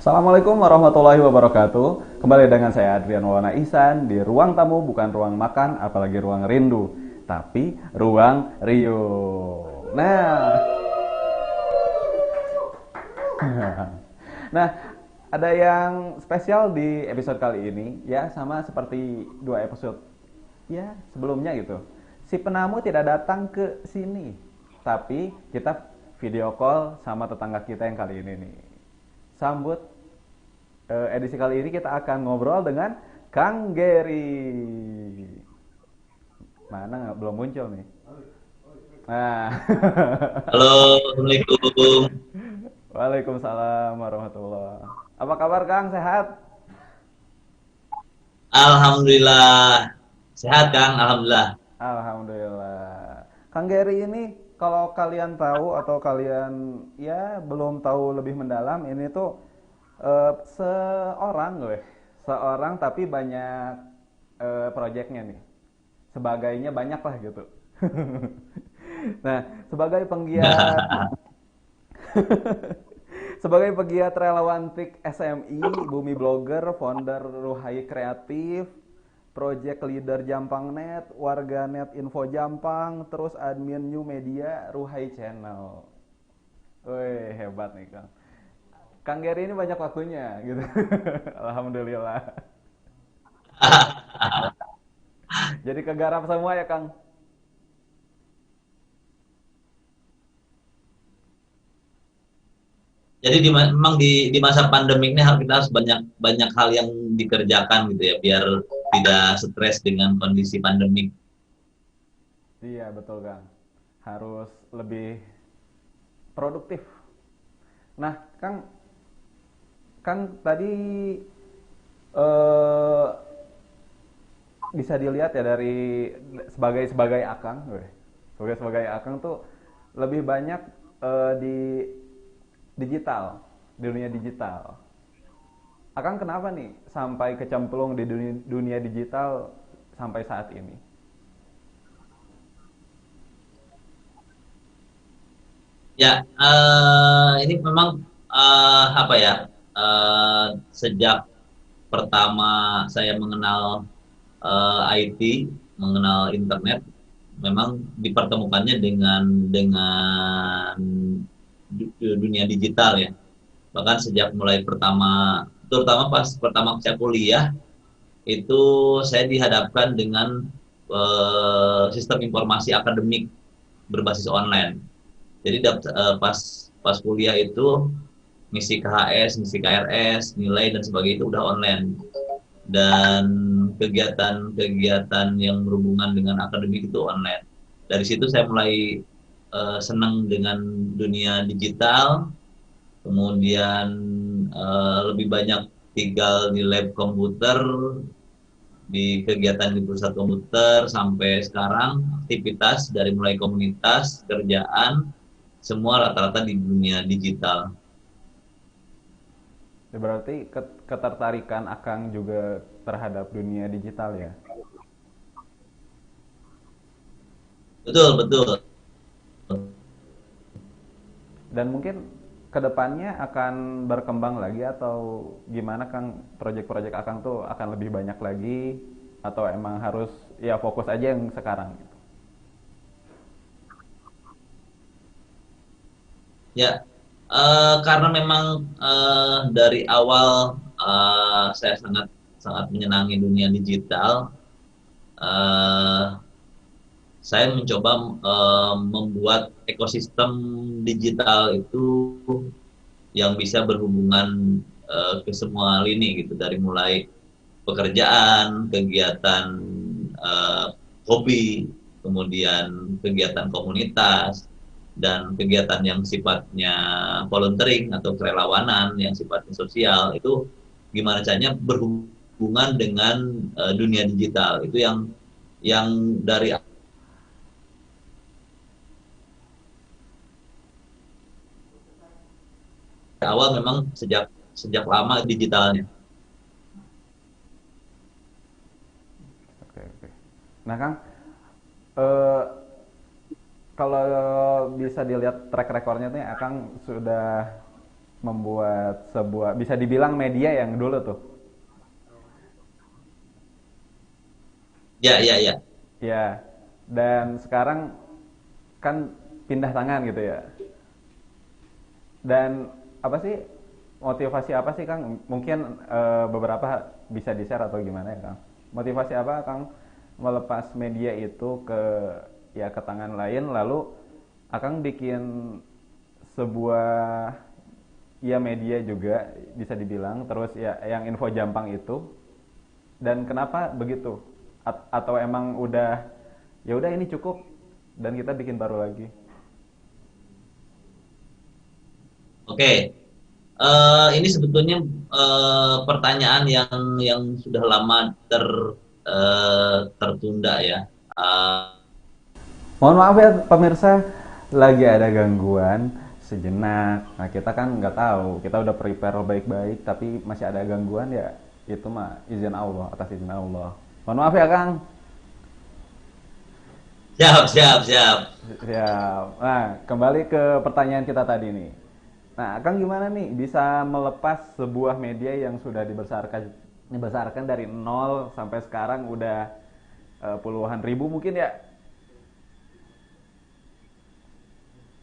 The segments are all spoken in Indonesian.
Assalamualaikum warahmatullahi wabarakatuh. Kembali dengan saya Adrian Maulana Ihsan di ruang tamu, bukan ruang makan, apalagi ruang rindu, tapi ruang Rio. Nah, nah, ada yang spesial di episode kali ini, ya sama seperti dua episode ya sebelumnya gitu. Si penamu tidak datang ke sini, tapi kita video call sama tetangga kita yang kali ini nih. Sambut edisi kali ini kita akan ngobrol dengan Kang Gary. Mana nggak belum muncul nih? Nah, Halo, Assalamualaikum. Waalaikumsalam warahmatullah. Apa kabar Kang? Sehat? Alhamdulillah. Sehat, Kang. Alhamdulillah. Alhamdulillah. Kang Gary ini kalau kalian tahu atau kalian ya belum tahu lebih mendalam ini tuh seorang seorang tapi banyak proyeknya nih. Sebagainya banyak lah gitu. Nah, sebagai penggiat sebagai pegiat relawan TIK SMI, Bumi Blogger, founder Ruhai Kreatif, project leader Jampangnet, warganet Info Jampang, terus admin New Media Ruhai Channel. Wih, hebat nih Kang. Kang Gary ini banyak waktunya gitu. Alhamdulillah. Jadi kegarap semua ya Kang. Jadi memang di masa pandemi ini kita harus banyak banyak hal yang dikerjakan gitu ya, biar tidak stres dengan kondisi pandemik. Iya betul Kang. Harus lebih produktif. Nah, Kang, Kang tadi eh bisa dilihat ya dari sebagai sebagai akang, sebagai akang tuh lebih banyak di digital, di dunia digital. Akang kenapa nih sampai kecemplung di dunia digital sampai saat ini? Ya, ini memang apa ya? Sejak pertama saya mengenal IT, mengenal internet, memang dipertemukannya dengan dunia digital ya. Bahkan sejak mulai pertama, terutama pas pertama saya kuliah, itu saya dihadapkan dengan sistem informasi akademik berbasis online. Jadi pas pas kuliah itu misi KHS, misi KRS, nilai dan sebagainya itu udah online. Dan kegiatan-kegiatan yang berhubungan dengan akademik itu online. Dari situ saya mulai senang dengan dunia digital, kemudian lebih banyak tinggal di lab komputer, di kegiatan di perusahaan komputer, sampai sekarang aktivitas dari mulai komunitas, kerjaan, semua rata-rata di dunia digital. Ya, berarti ketertarikan akang juga terhadap dunia digital ya. Betul, betul. Dan mungkin kedepannya akan berkembang lagi atau gimana Kang, proyek-proyek Akang tuh akan lebih banyak lagi atau emang harus ya fokus aja yang sekarang gitu. Ya, karena memang dari awal saya sangat sangat menyenangi dunia digital. eh, saya mencoba membuat ekosistem digital itu yang bisa berhubungan ke semua lini gitu, dari mulai pekerjaan, kegiatan eh, hobi, kemudian kegiatan komunitas, dan kegiatan yang sifatnya volunteering atau kerelawanan yang sifatnya sosial, itu gimana caranya berhubungan dengan dunia digital. Itu yang dari awal memang sejak sejak lama digitalnya. Oke, oke. Nah, Kang, eh, kalau bisa dilihat track recordnya nih, Akang sudah membuat sebuah bisa dibilang media yang dulu tuh. Ya, ya, ya. Ya, dan sekarang kan pindah tangan gitu ya. Dan apa sih motivasi apa sih Kang? Mungkin beberapa bisa di-share atau gimana ya Kang? Motivasi apa Kang melepas media itu ke ya ke tangan lain lalu Akang bikin sebuah ya media juga bisa dibilang terus ya yang info Jampang itu dan kenapa begitu? Atau emang udah ya udah ini cukup dan kita bikin baru lagi? Oke. Ini sebetulnya pertanyaan yang sudah lama tertunda ya. Eh, Mohon maaf ya pemirsa, lagi ada gangguan sejenak. Nah kita kan nggak tahu, kita udah prepare baik-baik, tapi masih ada gangguan ya itu mah izin Allah, atas izin Allah. Mohon maaf ya Kang. Siap, siap, siap. Ya, nah kembali ke pertanyaan kita tadi nih. Nah, Kang gimana nih bisa melepas sebuah media yang sudah dibesarkan dari nol sampai sekarang udah puluhan ribu mungkin ya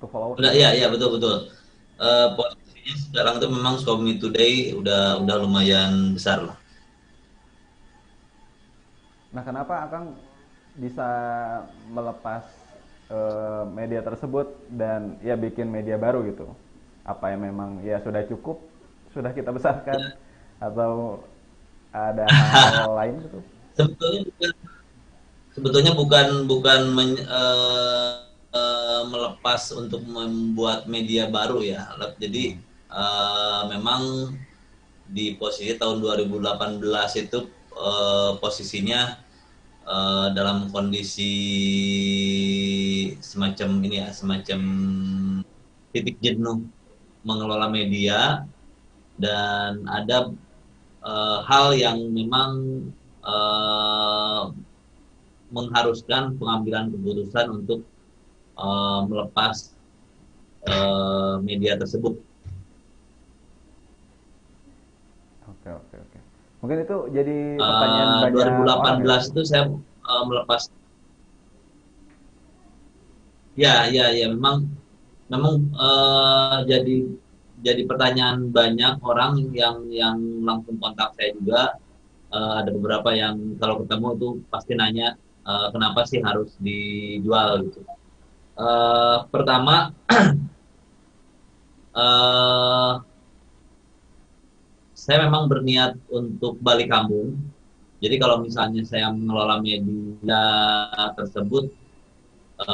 tuh Udah, followersnya. ya, ya, betul, betul. Posisinya sekarang tuh memang Xiaomi Today udah lumayan besar lah. Nah, kenapa Akang bisa melepas media tersebut dan ya bikin media baru gitu? Apa yang memang ya sudah cukup, sudah kita besarkan atau ada hal lain gitu? Sebetulnya sebetulnya bukan bukan melepas untuk membuat media baru ya. Jadi Hmm. memang di posisi tahun 2018 itu posisinya dalam kondisi semacam ini ya, semacam titik jenuh mengelola media, dan ada hal yang memang eh, mengharuskan pengambilan keputusan untuk melepas media tersebut. Oke, oke, oke. Mungkin itu jadi pertanyaan banyak orang ya. 2018 itu saya melepas. Ya, ya, ya, memang memang jadi pertanyaan banyak orang yang langsung kontak saya juga. Ada beberapa yang kalau ketemu tuh pasti nanya kenapa sih harus dijual gitu. Pertama, eh, saya memang berniat untuk balik kampung. Jadi kalau misalnya saya mengelola media tersebut,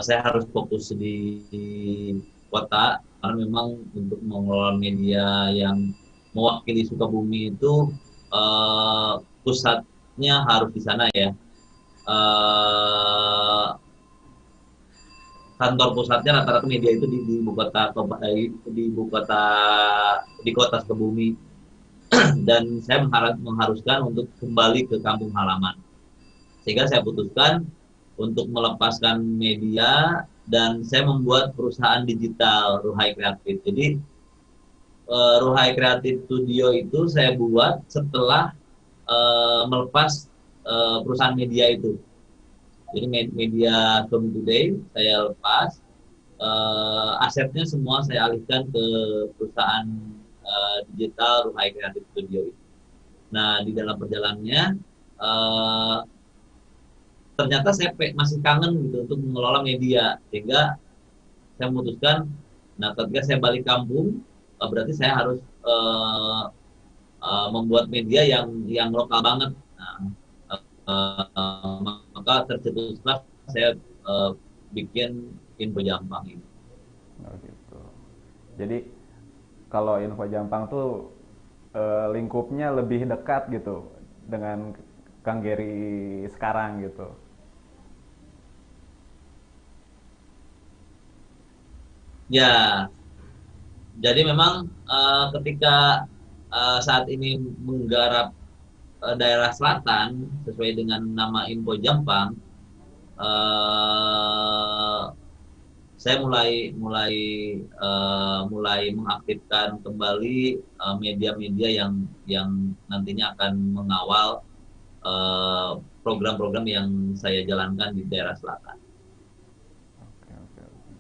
saya harus fokus di kota karena memang untuk mengelola media yang mewakili Sukabumi itu eh, pusatnya harus di sana ya. Eh, Kantor pusatnya rata-rata media itu di ibu kota, di ibu kota, di kota Sukabumi, dan saya mengharuskan untuk kembali ke kampung halaman, sehingga saya putuskan untuk melepaskan media dan saya membuat perusahaan digital Ruhai Kreatif. Jadi Ruhai Kreatif Studio itu saya buat setelah melepas perusahaan media itu. Jadi media Come Today saya lepas, asetnya semua saya alihkan ke perusahaan digital Ruhai Kreatif Studio itu. Nah, di dalam perjalanannya uh, ternyata saya masih kangen gitu untuk mengelola media, sehingga saya memutuskan, nah ketika saya balik kampung berarti saya harus membuat media yang lokal banget. Nah, maka tercetuslah saya bikin Info Jampang ini. Oh, gitu. Jadi kalau info Jampang tuh lingkupnya lebih dekat gitu dengan Kang Geri sekarang gitu. Ya, jadi memang ketika saat ini menggarap daerah selatan sesuai dengan nama Info Jampang, eh, saya mulai mengaktifkan kembali media-media yang nantinya akan mengawal eh, program-program yang saya jalankan di daerah selatan. Oke, oke, oke.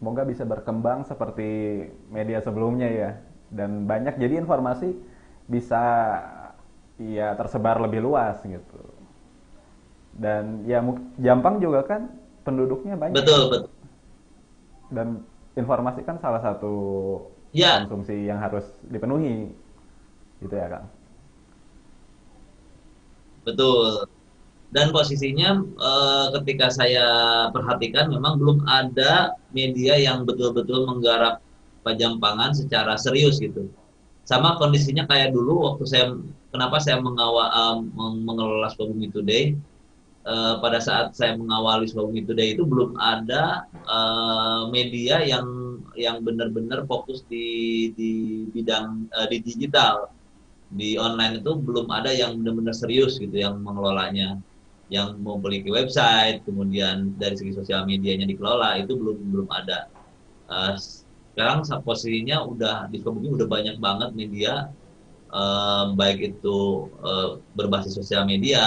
Semoga bisa berkembang seperti media sebelumnya ya. Dan banyak jadi informasi bisa ya tersebar lebih luas gitu. Dan ya Jampang juga kan penduduknya banyak Betul, gitu. betul. Dan informasi kan salah satu Ya, konsumsi yang harus dipenuhi gitu ya Kang. betul. Dan posisinya ketika saya perhatikan memang belum ada media yang betul-betul menggarap Pajampangan secara serius gitu. Sama kondisinya kayak dulu waktu kenapa saya mengelola Sukabumi Today. Pada saat saya mengawali Sukabumi Today itu belum ada media yang benar-benar fokus di bidang di digital, di online itu belum ada yang benar-benar serius gitu yang mengelolanya, yang memiliki website, kemudian dari segi sosial medianya dikelola itu belum belum ada. Eh, Sekarang posisinya udah di Sukabumi udah banyak banget media, baik itu berbasis sosial media,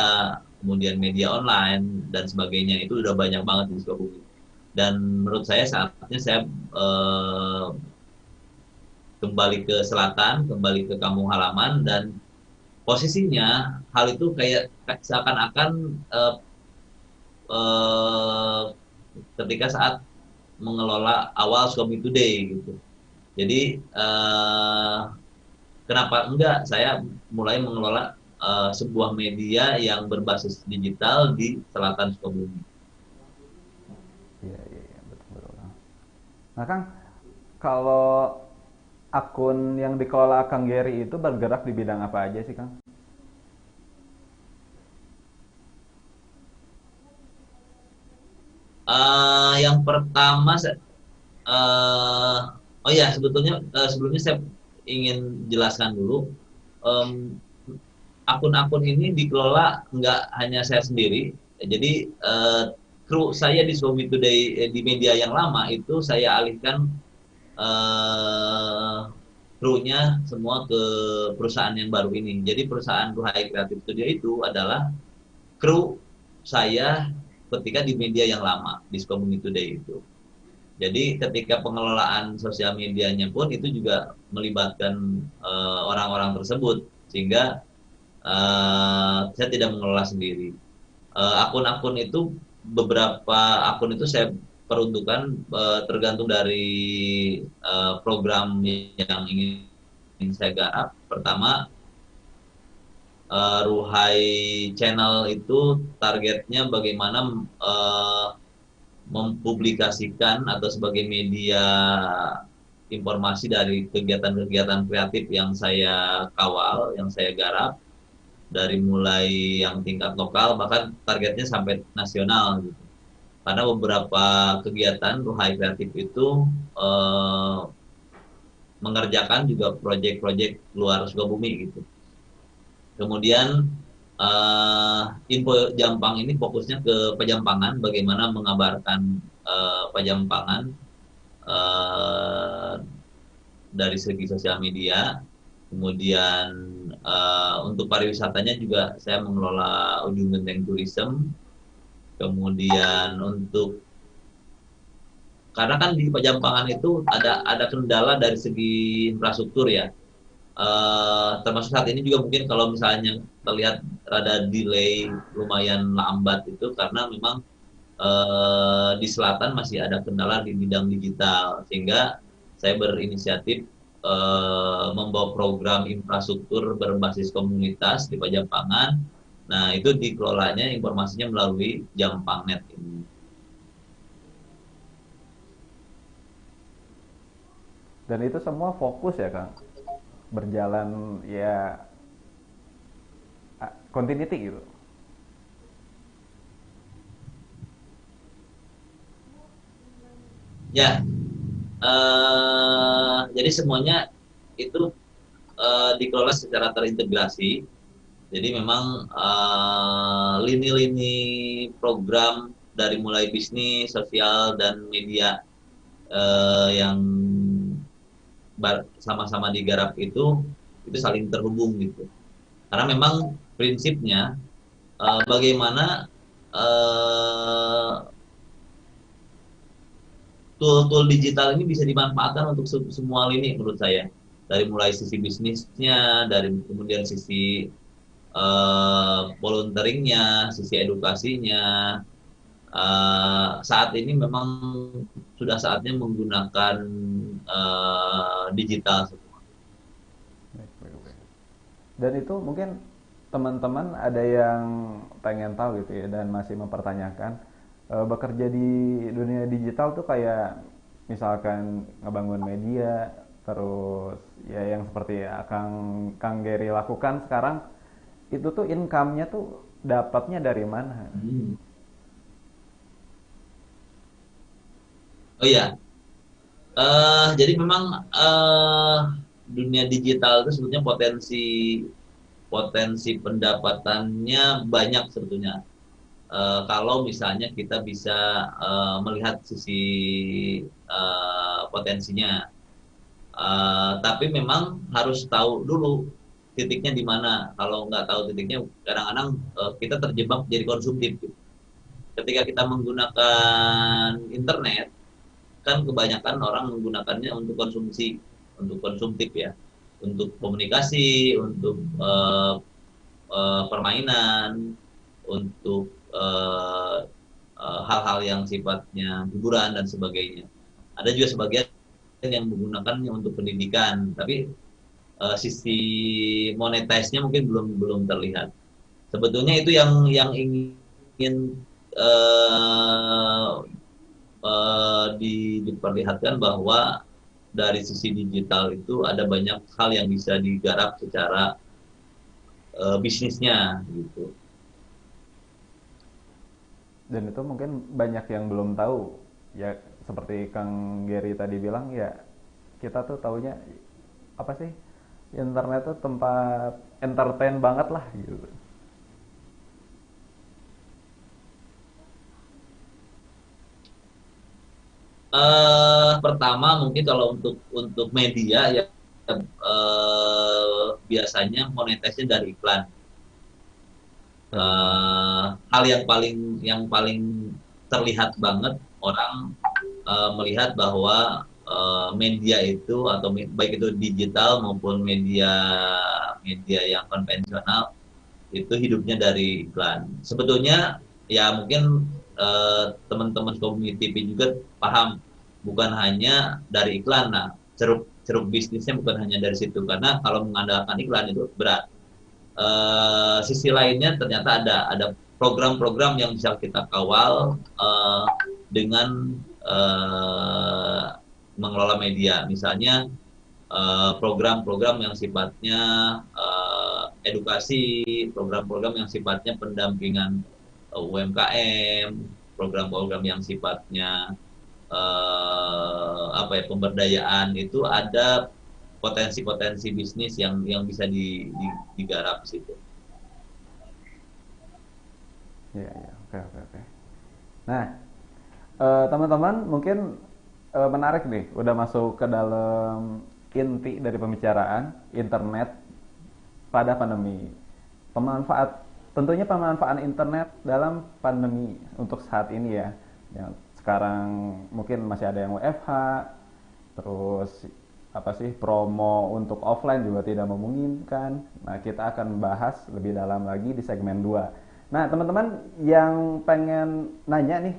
kemudian media online dan sebagainya itu udah banyak banget di Sukabumi. Dan menurut saya saatnya saya eh, kembali ke selatan, kembali ke kampung halaman dan posisinya hal itu kayak seakan-akan eh, eh, ketika saat mengelola awal Sukabumi Today gitu. Jadi kenapa enggak saya mulai mengelola sebuah media yang berbasis digital di selatan Sukabumi. Iya, iya, iya, betul, betul. Nah, Kang, kalau akun yang dikelola Kang Gary itu bergerak di bidang apa aja sih, Kang? Yang pertama, eh, oh ya sebetulnya sebelumnya saya ingin jelaskan dulu. Em, Akun-akun ini dikelola nggak hanya saya sendiri. Jadi kru saya di Sukabumi Today di media yang lama itu saya alihkan eh, krunya semua ke perusahaan yang baru ini. Jadi perusahaan Ruhai Creative Studio itu adalah kru saya ketika di media yang lama di Sukabumi Today itu. Jadi ketika pengelolaan sosial medianya pun itu juga melibatkan orang-orang tersebut sehingga saya tidak mengelola sendiri. Akun-akun itu beberapa akun itu saya peruntukkan tergantung dari program yang ingin saya garap. Pertama, Ruhai Channel itu targetnya bagaimana mempublikasikan atau sebagai media informasi dari kegiatan-kegiatan kreatif yang saya kawal, yang saya garap dari mulai yang tingkat lokal bahkan targetnya sampai nasional gitu. Karena beberapa kegiatan Ruhai Kreatif itu eh, mengerjakan juga proyek-proyek luar Sukabumi gitu. Kemudian info Jampang ini fokusnya ke Pajampangan, bagaimana mengabarkan Pajampangan eh, dari segi sosial media. Kemudian untuk pariwisatanya juga saya mengelola Ujung Genteng Tourism. Kemudian untuk karena kan di Pajampangan itu ada kendala dari segi infrastruktur ya. Termasuk saat ini juga mungkin kalau misalnya terlihat rada delay lumayan lambat itu karena memang di selatan masih ada kendala di bidang digital sehingga saya berinisiatif membawa program infrastruktur berbasis komunitas di Pajampangan. Nah, itu dikelolanya informasinya melalui Jampangnet ini. Dan itu semua fokus ya, Kang. Berjalan ya continuity gitu. Ya, jadi semuanya itu dikelola secara terintegrasi. Jadi memang lini-lini program dari mulai bisnis, sosial, dan media yang sama-sama digarap itu saling terhubung gitu. Karena memang prinsipnya bagaimana eh, tool-tool digital ini bisa dimanfaatkan untuk semua lini menurut saya. Dari mulai sisi bisnisnya, dari kemudian sisi volunteeringnya, sisi edukasinya. Saat ini memang sudah saatnya menggunakan digital. Dan itu mungkin teman-teman ada yang pengen tahu gitu ya dan masih mempertanyakan bekerja di dunia digital tuh kayak misalkan ngebangun media terus ya yang seperti ya Kang Gary lakukan sekarang itu tuh income-nya tuh dapatnya dari mana? Hmm. Oh iya, jadi memang dunia digital itu sebetulnya potensi potensi pendapatannya banyak sebetulnya. Kalau misalnya kita bisa melihat sisi potensinya. Tapi memang harus tahu dulu titiknya di mana. Kalau nggak tahu titiknya, kadang-kadang kita terjebak jadi konsumtif. Ketika kita menggunakan internet, kan kebanyakan orang menggunakannya untuk konsumtif ya, untuk komunikasi, untuk permainan, untuk hal-hal yang sifatnya hiburan dan sebagainya. Ada juga sebagian yang menggunakannya untuk pendidikan, tapi sisi monetize-nya mungkin belum belum terlihat. Sebetulnya itu yang ingin uh, diperlihatkan bahwa dari sisi digital itu ada banyak hal yang bisa digarap secara bisnisnya gitu. Dan itu mungkin banyak yang belum tahu ya seperti Kang Gary tadi bilang ya kita tuh taunya apa sih internet tuh tempat entertain banget lah gitu. Pertama mungkin kalau untuk media ya biasanya monetisnya dari iklan. Dari iklan. Hal yang paling terlihat banget orang melihat bahwa media itu atau baik itu digital maupun media media yang konvensional itu hidupnya dari iklan. Sebetulnya ya mungkin teman-teman community TV juga paham bukan hanya dari iklan. Nah, ceruk ceruk bisnisnya bukan hanya dari situ karena kalau mengandalkan iklan itu berat. Sisi lainnya ternyata ada program-program yang bisa kita kawal dengan mengelola media. Misalnya program-program yang sifatnya edukasi, program-program yang sifatnya pendampingan UMKM, program-program yang sifatnya apa ya pemberdayaan itu ada potensi-potensi bisnis yang bisa digarap di situ. Iya, iya. Oke, oke, oke. Nah, teman-teman mungkin menarik nih, udah masuk ke dalam inti dari pembicaraan internet pada pandemi. Pemanfaat tentunya pemanfaatan internet dalam pandemi untuk saat ini ya. Yang sekarang mungkin masih ada yang WFH, terus apa sih promo untuk offline juga tidak memungkinkan. Nah, kita akan bahas lebih dalam lagi di segmen 2. Nah, teman-teman yang pengen nanya nih,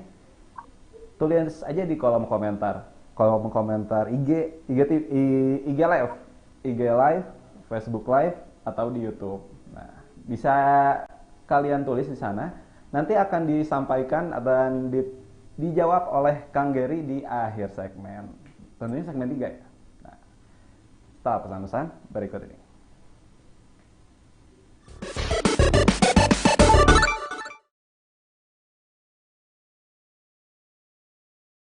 tulis aja di kolom komentar. Kolom komentar IG Live, IG Live, Facebook Live atau di YouTube. Nah, bisa kalian tulis di sana. Nanti akan disampaikan dan dijawab oleh Kang Gary di akhir segmen. Tentunya segmen 3 ya. Nah, setelah pesan-pesan berikut ini.